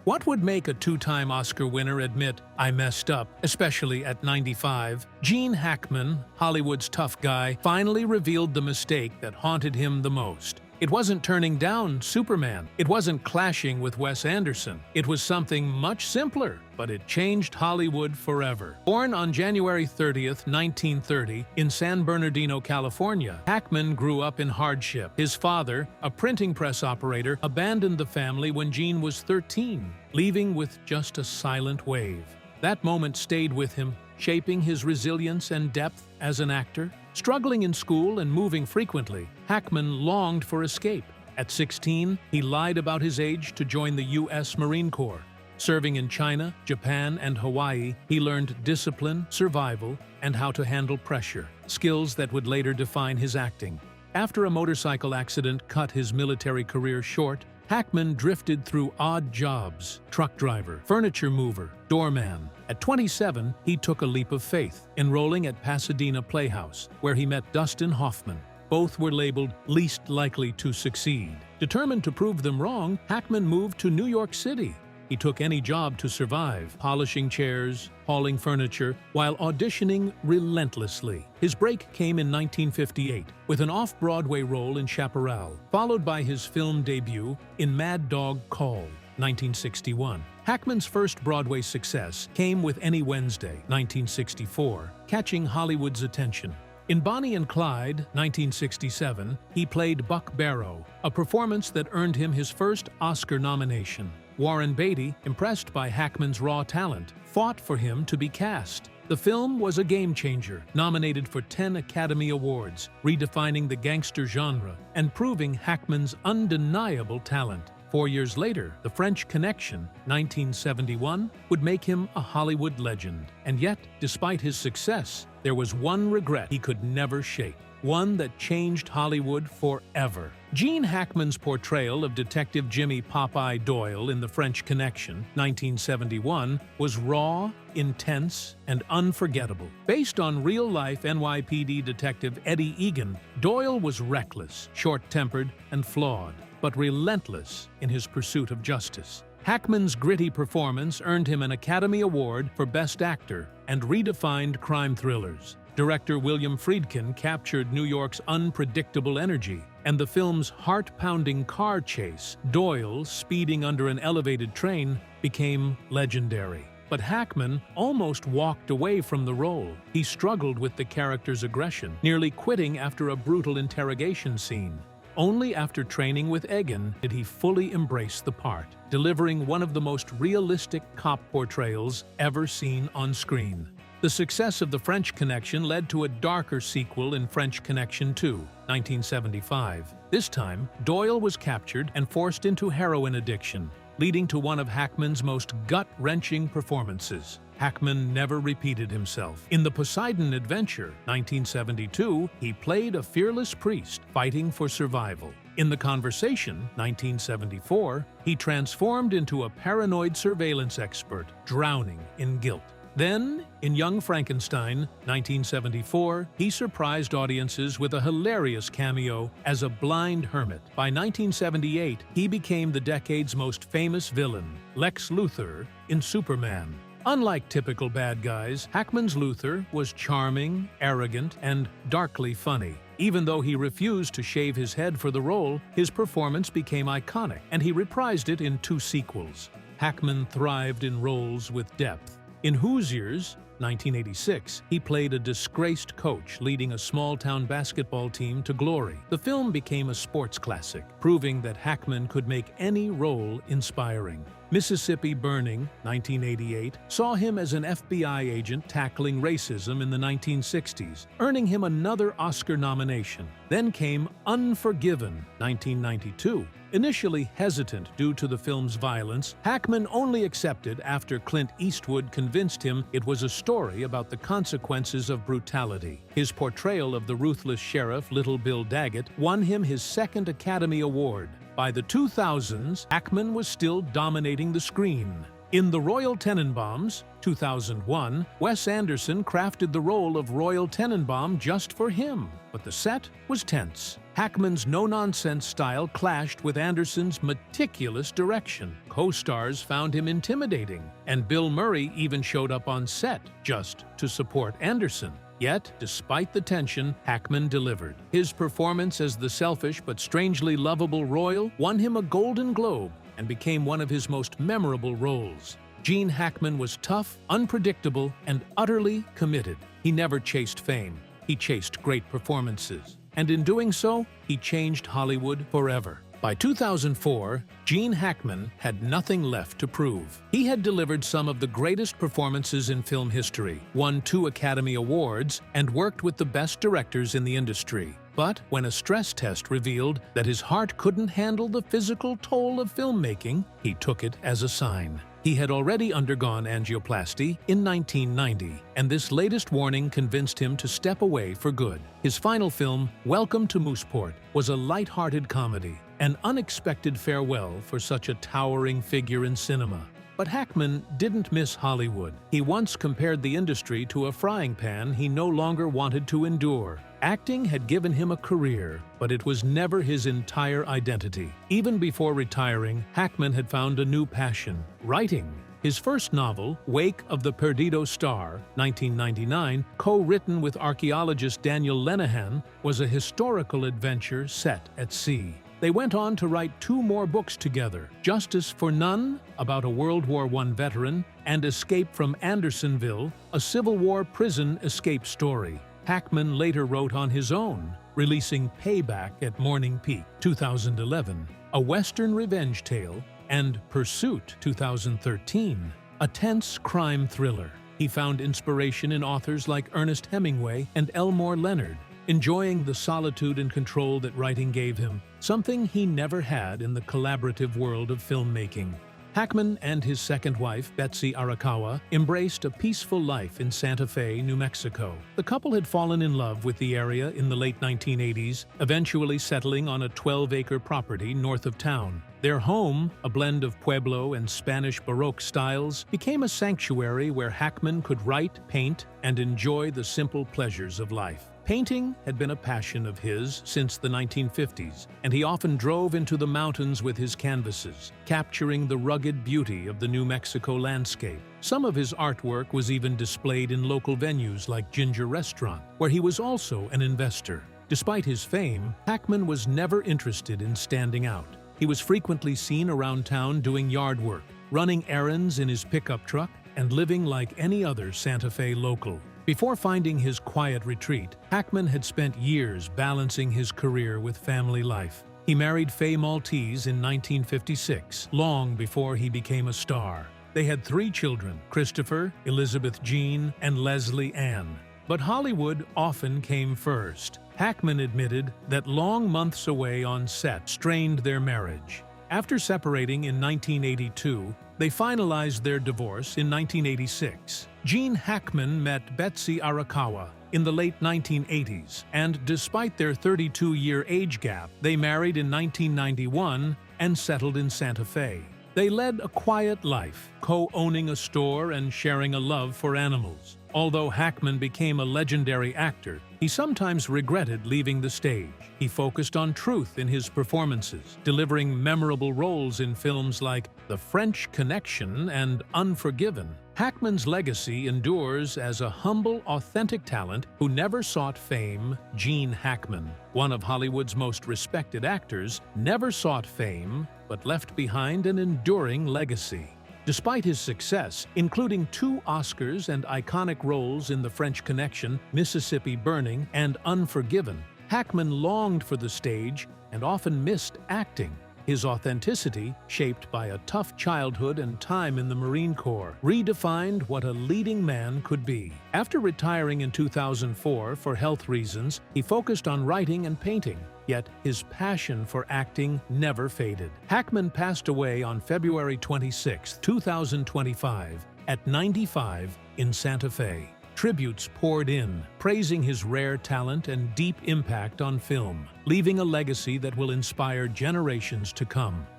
What would make a two-time Oscar winner admit, "I messed up," especially at 95? Gene Hackman, Hollywood's tough guy, finally revealed the mistake that haunted him the most. It wasn't turning down Superman. It wasn't clashing with Wes Anderson. It was something much simpler, but it changed Hollywood forever. Born on January 30th, 1930, in San Bernardino, California, Hackman grew up in hardship. His father, a printing press operator, abandoned the family when Gene was 13, leaving with just a silent wave. That moment stayed with him, shaping his resilience and depth as an actor. Struggling in school and moving frequently, Hackman longed for escape. At 16, he lied about his age to join the U.S. Marine Corps. Serving in China, Japan, and Hawaii, he learned discipline, survival, and how to handle pressure, skills that would later define his acting. After a motorcycle accident cut his military career short, Hackman drifted through odd jobs: truck driver, furniture mover, doorman. At 27, he took a leap of faith, enrolling at Pasadena Playhouse, where he met Dustin Hoffman. Both were labeled least likely to succeed. Determined to prove them wrong, Hackman moved to New York City. He took any job to survive, polishing chairs, hauling furniture, while auditioning relentlessly. His break came in 1958 with an off-Broadway role in Chaparral, followed by his film debut in Mad Dog Call, 1961. Hackman's first Broadway success came with Any Wednesday, 1964, catching Hollywood's attention. In Bonnie and Clyde, 1967, he played Buck Barrow, a performance that earned him his first Oscar nomination. Warren Beatty, impressed by Hackman's raw talent, fought for him to be cast. The film was a game-changer, nominated for 10 Academy Awards, redefining the gangster genre and proving Hackman's undeniable talent. 4 years later, The French Connection, 1971, would make him a Hollywood legend. And yet, despite his success, there was one regret he could never shake, one that changed Hollywood forever. Gene Hackman's portrayal of Detective Jimmy Popeye Doyle in The French Connection, 1971, was raw, intense, and unforgettable. Based on real-life NYPD detective Eddie Egan, Doyle was reckless, short-tempered, and flawed, but relentless in his pursuit of justice. Hackman's gritty performance earned him an Academy Award for Best Actor and redefined crime thrillers. Director William Friedkin captured New York's unpredictable energy, and the film's heart-pounding car chase, Doyle speeding under an elevated train, became legendary. But Hackman almost walked away from the role. He struggled with the character's aggression, nearly quitting after a brutal interrogation scene. Only after training with Egan did he fully embrace the part, delivering one of the most realistic cop portrayals ever seen on screen. The success of The French Connection led to a darker sequel in French Connection 2, 1975. This time, Doyle was captured and forced into heroin addiction, leading to one of Hackman's most gut-wrenching performances. Hackman never repeated himself. In The Poseidon Adventure, 1972, he played a fearless priest fighting for survival. In The Conversation, 1974, he transformed into a paranoid surveillance expert, drowning in guilt. Then, in Young Frankenstein, 1974, he surprised audiences with a hilarious cameo as a blind hermit. By 1978, he became the decade's most famous villain, Lex Luthor, in Superman. Unlike typical bad guys, Hackman's Luthor was charming, arrogant, and darkly funny. Even though he refused to shave his head for the role, his performance became iconic, and he reprised it in 2 sequels. Hackman thrived in roles with depth. In Hoosiers, 1986, he played a disgraced coach leading a small-town basketball team to glory. The film became a sports classic, proving that Hackman could make any role inspiring. Mississippi Burning, 1988, saw him as an FBI agent tackling racism in the 1960s, earning him another Oscar nomination. Then came Unforgiven, 1992. Initially hesitant due to the film's violence, Hackman only accepted after Clint Eastwood convinced him it was a story about the consequences of brutality. His portrayal of the ruthless sheriff Little Bill Daggett won him his 2nd Academy Award. By the 2000s, Hackman was still dominating the screen. In The Royal Tenenbaums, 2001, Wes Anderson crafted the role of Royal Tenenbaum just for him, but the set was tense. Hackman's no-nonsense style clashed with Anderson's meticulous direction. Co-stars found him intimidating, and Bill Murray even showed up on set just to support Anderson. Yet, despite the tension, Hackman delivered. His performance as the selfish but strangely lovable royal won him a Golden Globe and became one of his most memorable roles. Gene Hackman was tough, unpredictable, and utterly committed. He never chased fame. He chased great performances. And in doing so, he changed Hollywood forever. By 2004, Gene Hackman had nothing left to prove. He had delivered some of the greatest performances in film history, won 2 Academy Awards, and worked with the best directors in the industry. But when a stress test revealed that his heart couldn't handle the physical toll of filmmaking, he took it as a sign. He had already undergone angioplasty in 1990, and this latest warning convinced him to step away for good. His final film, Welcome to Mooseport, was a light-hearted comedy, an unexpected farewell for such a towering figure in cinema. But Hackman didn't miss Hollywood. He once compared the industry to a frying pan he no longer wanted to endure. Acting had given him a career, but it was never his entire identity. Even before retiring, Hackman had found a new passion: writing. His first novel, Wake of the Perdido Star, 1999, co-written with archaeologist Daniel Lenihan, was a historical adventure set at sea. They went on to write 2 more books together, Justice for None, about a World War I veteran, and Escape from Andersonville, a Civil War prison escape story. Hackman later wrote on his own, releasing Payback at Morning Peak, 2011, a Western revenge tale, and Pursuit, 2013, a tense crime thriller. He found inspiration in authors like Ernest Hemingway and Elmore Leonard, enjoying the solitude and control that writing gave him, something he never had in the collaborative world of filmmaking. Hackman and his second wife, Betsy Arakawa, embraced a peaceful life in Santa Fe, New Mexico. The couple had fallen in love with the area in the late 1980s, eventually settling on a 12-acre property north of town. Their home, a blend of Pueblo and Spanish Baroque styles, became a sanctuary where Hackman could write, paint, and enjoy the simple pleasures of life. Painting had been a passion of his since the 1950s, and he often drove into the mountains with his canvases, capturing the rugged beauty of the New Mexico landscape. Some of his artwork was even displayed in local venues like Ginger Restaurant, where he was also an investor. Despite his fame, Hackman was never interested in standing out. He was frequently seen around town doing yard work, running errands in his pickup truck, and living like any other Santa Fe local. Before finding his quiet retreat, Hackman had spent years balancing his career with family life. He married Faye Maltese in 1956, long before he became a star. They had 3 children, Christopher, Elizabeth Jean, and Leslie Ann. But Hollywood often came first. Hackman admitted that long months away on set strained their marriage. After separating in 1982, they finalized their divorce in 1986. Gene Hackman met Betsy Arakawa in the late 1980s, and despite their 32-year age gap, they married in 1991 and settled in Santa Fe. They led a quiet life, co-owning a store and sharing a love for animals. Although Hackman became a legendary actor, he sometimes regretted leaving the stage. He focused on truth in his performances, delivering memorable roles in films like The French Connection and Unforgiven. Hackman's legacy endures as a humble, authentic talent who never sought fame. Gene Hackman, one of Hollywood's most respected actors, never sought fame, but left behind an enduring legacy. Despite his success, including 2 Oscars and iconic roles in The French Connection, Mississippi Burning, and Unforgiven, Hackman longed for the stage and often missed acting. His authenticity, shaped by a tough childhood and time in the Marine Corps, redefined what a leading man could be. After retiring in 2004 for health reasons, he focused on writing and painting, yet his passion for acting never faded. Hackman passed away on February 26, 2025, at 95 in Santa Fe. Tributes poured in, praising his rare talent and deep impact on film, leaving a legacy that will inspire generations to come.